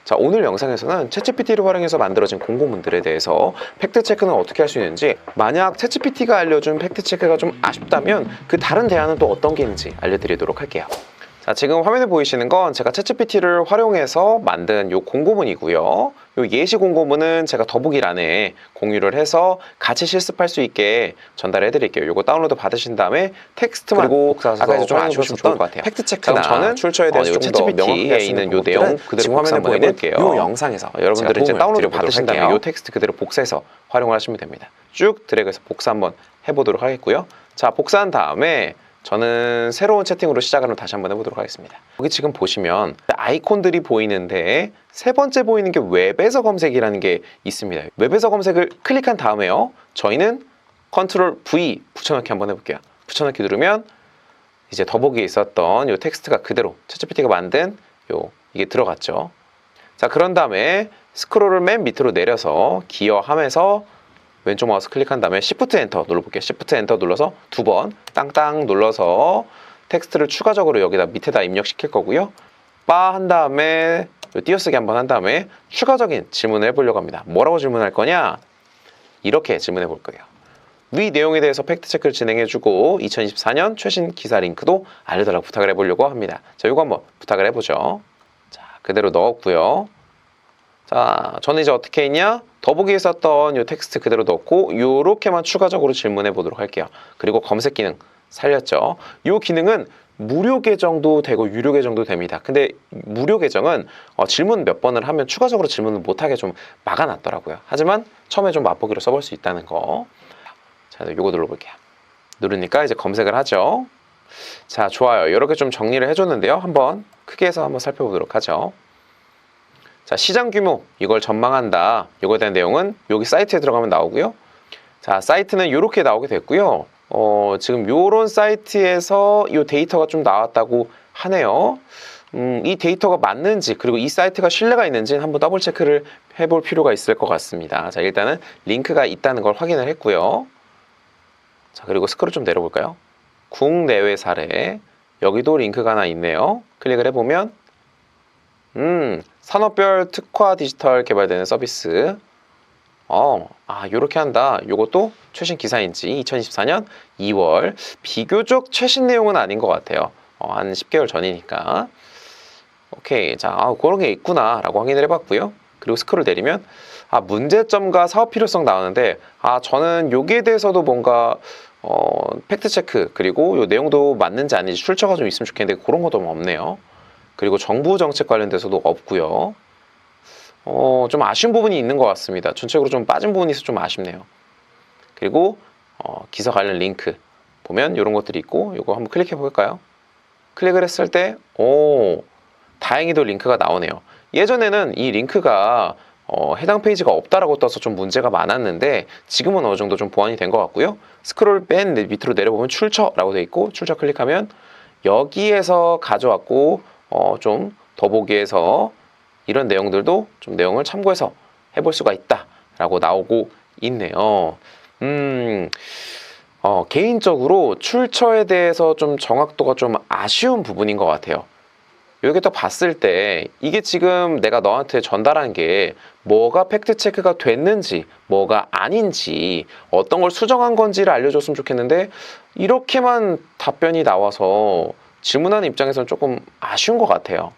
자, 오늘 영상에서는 챗GPT를 활용해서 만들어진 공고문들에 대해서 팩트체크는 어떻게 할 수 있는지, 만약 챗GPT가 알려준 팩트체크가 좀 아쉽다면 그 다른 대안은 또 어떤 게 있는지 알려드리도록 할게요. 자, 지금 화면에 보이시는 건 제가 챗GPT를 활용해서 만든 요 공고문이고요. 요 예시 공고문은 제가 더보기란에 공유를 해서 같이 실습할 수 있게 전달해 드릴게요. 요거 다운로드 받으신 다음에 텍스트만 그리고 아까 좀 아쉬우셨던 좋을 것 같아요. 팩트체크나 저는 출처에 대해서 요 챗GPT에 있는 요 내용 그대로 화면에 보이는 요 영상에서 여러분들은 이제 다운로드 받으신 다음에 요 텍스트 그대로 복사해서 활용을 하시면 됩니다. 쭉 드래그해서 복사 한번 해보도록 하겠고요. 자, 복사한 다음에 저는 새로운 채팅으로 시작을 다시 한번 해보도록 하겠습니다. 여기 지금 보시면 아이콘들이 보이는데 세 번째 보이는 게 웹에서 검색이라는 게 있습니다. 웹에서 검색을 클릭한 다음에요. 저희는 컨트롤 V 붙여넣기 한번 해볼게요. 붙여넣기 누르면 이제 더보기에 있었던 이 텍스트가 그대로 챗GPT가 만든 이게 들어갔죠. 자, 그런 다음에 스크롤을 맨 밑으로 내려서 기어하면서 왼쪽 마우스 클릭한 다음에 Shift 엔터 눌러볼게요. Shift 엔터 눌러서 두 번 땅땅 눌러서 텍스트를 추가적으로 여기다 밑에다 입력시킬 거고요. 빠 한 다음에 띄어쓰기 한번 한 다음에 추가적인 질문을 해보려고 합니다. 뭐라고 질문할 거냐? 이렇게 질문해 볼 거예요. 위 내용에 대해서 팩트체크를 진행해주고 2024년 최신 기사 링크도 알려달라고 부탁을 해보려고 합니다. 자, 이거 한번 부탁을 해보죠. 자, 그대로 넣었고요. 자, 저는 이제 어떻게 했냐? 더보기에 썼던 이 텍스트 그대로 넣고 요렇게만 추가적으로 질문해 보도록 할게요. 그리고 검색 기능 살렸죠. 이 기능은 무료 계정도 되고 유료 계정도 됩니다. 근데 무료 계정은 질문 몇 번을 하면 추가적으로 질문을 못하게 좀 막아놨더라고요. 하지만 처음에 좀 맛보기로 써볼 수 있다는 거. 자, 요거 눌러볼게요. 누르니까 이제 검색을 하죠. 자, 좋아요. 이렇게 좀 정리를 해줬는데요. 한번 크게 해서 한번 살펴보도록 하죠. 자, 시장 규모, 이걸 전망한다. 이거에 대한 내용은 여기 사이트에 들어가면 나오고요. 자, 사이트는 이렇게 나오게 됐고요. 지금 요런 사이트에서 이 데이터가 좀 나왔다고 하네요. 이 데이터가 맞는지, 그리고 이 사이트가 신뢰가 있는지 한번 더블 체크를 해볼 필요가 있을 것 같습니다. 자, 일단은 링크가 있다는 걸 확인을 했고요. 자, 그리고 스크롤 좀 내려볼까요? 국내외 사례, 여기도 링크가 하나 있네요. 클릭을 해보면 산업별 특화 디지털 개발되는 서비스. 요렇게 한다. 요것도 최신 기사인지 2024년 2월. 비교적 최신 내용은 아닌 것 같아요. 한 10개월 전이니까. 오케이. 자, 그런 게 있구나. 라고 확인을 해봤고요. 그리고 스크롤 내리면, 문제점과 사업 필요성 나오는데, 저는 여기에 대해서도 뭔가, 팩트체크, 그리고 요 내용도 맞는지 아닌지 출처가 좀 있으면 좋겠는데, 그런 것도 없네요. 그리고 정부 정책 관련돼서도 없고요. 좀 아쉬운 부분이 있는 것 같습니다. 전체적으로 좀 빠진 부분이 있어서 좀 아쉽네요. 그리고 기사 관련 링크 보면 이런 것들이 있고, 이거 한번 클릭해 볼까요? 클릭을 했을 때 다행히도 링크가 나오네요. 예전에는 이 링크가 해당 페이지가 없다라고 떠서 좀 문제가 많았는데 지금은 어느 정도 좀 보완이 된 것 같고요. 스크롤 맨 밑으로 내려보면 출처라고 돼 있고, 출처 클릭하면 여기에서 가져왔고 좀 더보기에서 이런 내용들도 좀 내용을 참고해서 해볼 수가 있다라고 나오고 있네요. 개인적으로 출처에 대해서 좀 정확도가 좀 아쉬운 부분인 것 같아요. 여기 딱 봤을 때 이게 지금 내가 너한테 전달한 게 뭐가 팩트체크가 됐는지 뭐가 아닌지 어떤 걸 수정한 건지를 알려줬으면 좋겠는데 이렇게만 답변이 나와서 질문하는 입장에서는 조금 아쉬운 것 같아요.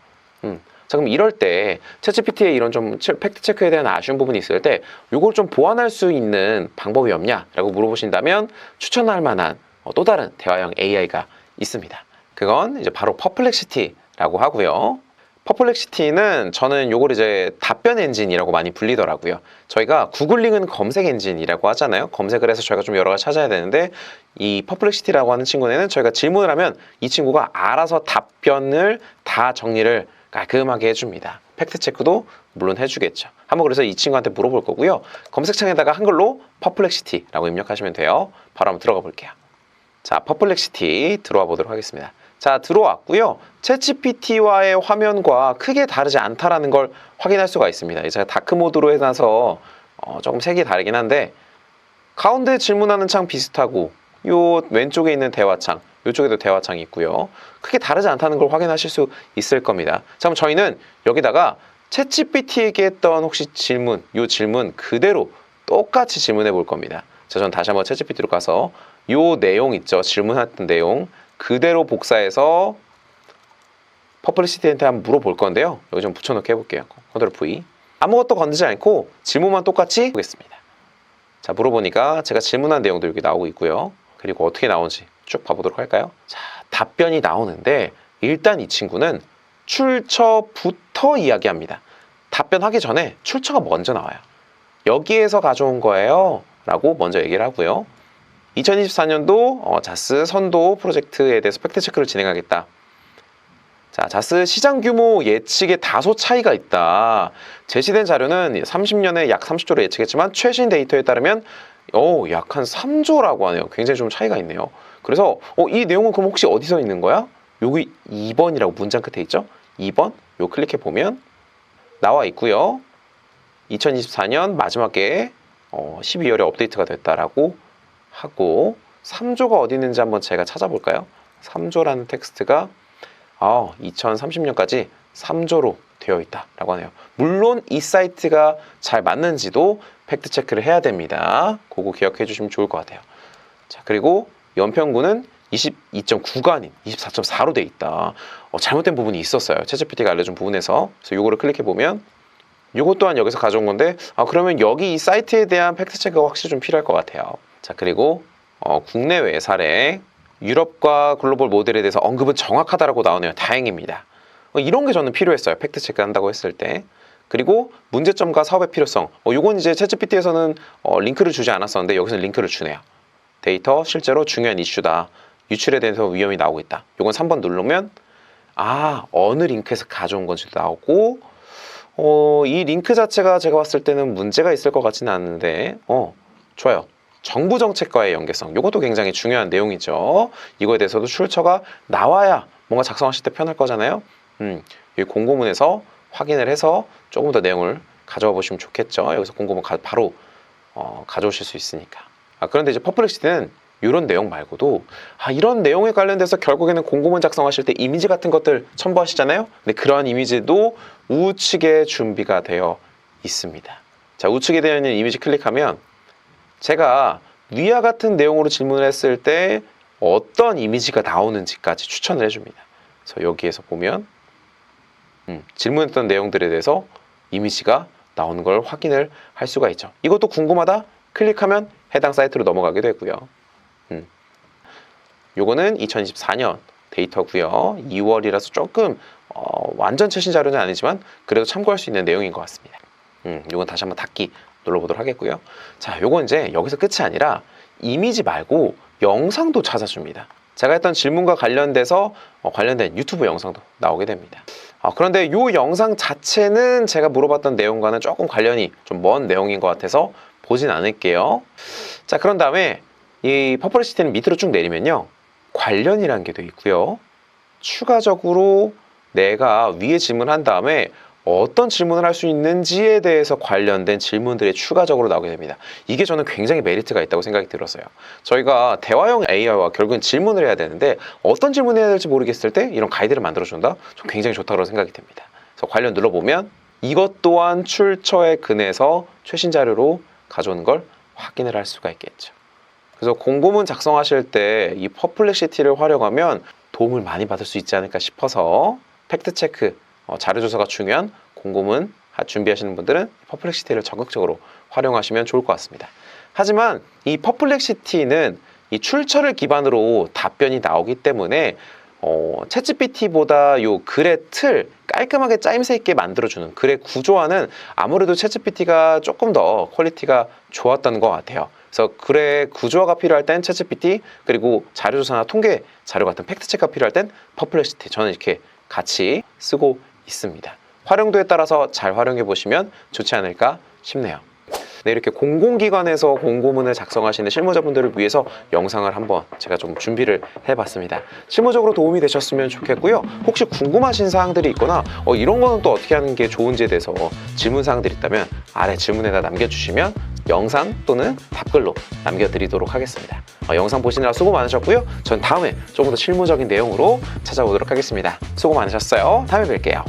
자, 그럼 이럴 때 챗GPT의 이런 좀 팩트체크에 대한 아쉬운 부분이 있을 때 이걸 좀 보완할 수 있는 방법이 없냐라고 물어보신다면 추천할 만한 또 다른 대화형 AI가 있습니다. 그건 이제 바로 퍼플렉시티라고 하고요. 퍼플렉시티는 저는 요걸 이제 답변 엔진이라고 많이 불리더라고요. 저희가 구글링은 검색 엔진이라고 하잖아요. 검색을 해서 저희가 좀 여러 가지 찾아야 되는데 이 퍼플렉시티라고 하는 친구는 저희가 질문을 하면 이 친구가 알아서 답변을 다 정리를 깔끔하게 해줍니다. 팩트체크도 물론 해주겠죠. 한번 그래서 이 친구한테 물어볼 거고요. 검색창에다가 한글로 퍼플렉시티라고 입력하시면 돼요. 바로 한번 들어가 볼게요. 자, 퍼플렉시티 들어와 보도록 하겠습니다. 자, 들어왔고요. 챗GPT와의 화면과 크게 다르지 않다라는 걸 확인할 수가 있습니다. 제가 다크 모드로 해놔서 조금 색이 다르긴 한데 가운데 질문하는 창 비슷하고 요 왼쪽에 있는 대화창, 이쪽에도 대화창이 있고요. 크게 다르지 않다는 걸 확인하실 수 있을 겁니다. 자, 그럼 저희는 여기다가 챗GPT에게 했던 혹시 질문, 이 질문 그대로 똑같이 질문해 볼 겁니다. 자, 전 다시 한번 챗GPT로 가서 이 내용 있죠? 질문했던 내용 그대로 복사해서 퍼플리시티한테 한번 물어볼 건데요. 여기 좀 붙여넣기 해볼게요. 컨트롤 V. 아무것도 건드지 않고 질문만 똑같이 보겠습니다. 자, 물어보니까 제가 질문한 내용도 여기 나오고 있고요. 그리고 어떻게 나오는지 쭉 봐보도록 할까요? 자, 답변이 나오는데 일단 이 친구는 출처부터 이야기합니다. 답변하기 전에 출처가 먼저 나와요. 여기에서 가져온 거예요 라고 먼저 얘기를 하고요. 2024년도 자스 선도 프로젝트에 대해서 팩트체크를 진행하겠다. 자, 자스 시장 규모 예측에 다소 차이가 있다. 제시된 자료는 30년에 약 30조로 예측했지만 최신 데이터에 따르면 약 한 3조라고 하네요. 굉장히 좀 차이가 있네요. 그래서 이 내용은 그럼 혹시 어디서 있는 거야? 여기 2번이라고 문장 끝에 있죠? 2번 요 클릭해 보면 나와 있고요. 2024년 마지막에 12월에 업데이트가 됐다라고 하고 3조가 어디 있는지 한번 제가 찾아볼까요? 3조라는 텍스트가 2030년까지 3조로 되어 있다라고 하네요. 물론 이 사이트가 잘 맞는지도 팩트 체크를 해야 됩니다. 그거 기억해 주시면 좋을 것 같아요. 자, 그리고 연평균은 22.9가 아닌 24.4로 되어 있다. 잘못된 부분이 있었어요. 챗GPT가 알려준 부분에서. 그래서 요거를 클릭해 보면 요것 또한 여기서 가져온 건데 그러면 여기 이 사이트에 대한 팩트 체크가 확실히 좀 필요할 것 같아요. 자, 그리고 국내외 사례 유럽과 글로벌 모델에 대해서 언급은 정확하다라고 나오네요. 다행입니다. 이런 게 저는 필요했어요. 팩트 체크 한다고 했을 때. 그리고 문제점과 사업의 필요성. 요건 이제 챗GPT에서는 링크를 주지 않았었는데 여기서는 링크를 주네요. 데이터 실제로 중요한 이슈다. 유출에 대해서 위험이 나오고 있다. 요건 3번 누르면 어느 링크에서 가져온 건지도 나오고 이 링크 자체가 제가 봤을 때는 문제가 있을 것 같지는 않은데 좋아요. 정부 정책과의 연계성, 이것도 굉장히 중요한 내용이죠. 이거에 대해서도 출처가 나와야 뭔가 작성하실 때 편할 거잖아요. 이 공고문에서 확인을 해서 조금 더 내용을 가져와 보시면 좋겠죠. 여기서 공고문 바로 가져오실 수 있으니까. 그런데 이제 퍼플렉시티는 이런 내용 말고도 이런 내용에 관련돼서 결국에는 공고문 작성하실 때 이미지 같은 것들 첨부하시잖아요. 근데 그러한 이미지도 우측에 준비가 되어 있습니다. 자, 우측에 되어 있는 이미지 클릭하면 제가 위와 같은 내용으로 질문을 했을 때 어떤 이미지가 나오는지까지 추천을 해줍니다. 그래서 여기에서 보면 질문했던 내용들에 대해서 이미지가 나오는 걸 확인을 할 수가 있죠. 이것도 궁금하다? 클릭하면 해당 사이트로 넘어가게 되고요. 요거는 2024년 데이터고요. 2월이라서 조금 완전 최신 자료는 아니지만 그래도 참고할 수 있는 내용인 것 같습니다. 요건 다시 한번 닫기 눌러보도록 하겠고요. 자, 요건 이제 여기서 끝이 아니라 이미지 말고 영상도 찾아줍니다. 제가 했던 질문과 관련돼서 관련된 유튜브 영상도 나오게 됩니다. 그런데 요 영상 자체는 제가 물어봤던 내용과는 조금 관련이 좀 먼 내용인 것 같아서 보진 않을게요. 자, 그런 다음에 이 퍼플리시티는 밑으로 쭉 내리면요. 관련이라는 게 되어 있고요. 추가적으로 내가 위에 질문한 다음에 어떤 질문을 할 수 있는지에 대해서 관련된 질문들이 추가적으로 나오게 됩니다. 이게 저는 굉장히 메리트가 있다고 생각이 들었어요. 저희가 대화형 AI와 결국은 질문을 해야 되는데 어떤 질문을 해야 될지 모르겠을 때 이런 가이드를 만들어준다? 굉장히 좋다고 생각이 됩니다. 그래서 관련 눌러보면 이것 또한 출처에 근해서 최신 자료로 가져오는 걸 확인을 할 수가 있겠죠. 그래서 공고문 작성하실 때 이 퍼플렉시티를 활용하면 도움을 많이 받을 수 있지 않을까 싶어서 팩트체크, 자료조사가 중요한 공고문 준비하시는 분들은 퍼플렉시티를 적극적으로 활용하시면 좋을 것 같습니다. 하지만 이 퍼플렉시티는 이 출처를 기반으로 답변이 나오기 때문에 챗GPT보다 요 글의 틀 깔끔하게 짜임새 있게 만들어주는 글의 구조화는 아무래도 챗GPT가 조금 더 퀄리티가 좋았던 것 같아요. 그래서 글의 구조화가 필요할 땐 챗GPT, 그리고 자료조사나 통계 자료 같은 팩트체크가 필요할 땐 퍼플렉시티, 저는 이렇게 같이 쓰고 있습니다. 활용도에 따라서 잘 활용해 보시면 좋지 않을까 싶네요. 네, 이렇게 공공기관에서 공고문을 작성하시는 실무자분들을 위해서 영상을 한번 제가 좀 준비를 해봤습니다. 실무적으로 도움이 되셨으면 좋겠고요. 혹시 궁금하신 사항들이 있거나 이런 거는 또 어떻게 하는 게 좋은지에 대해서 질문 사항들이 있다면 아래 질문에다 남겨주시면 영상 또는 답글로 남겨드리도록 하겠습니다. 영상 보시느라 수고 많으셨고요. 전 다음에 조금 더 실무적인 내용으로 찾아오도록 하겠습니다. 수고 많으셨어요. 다음에 뵐게요.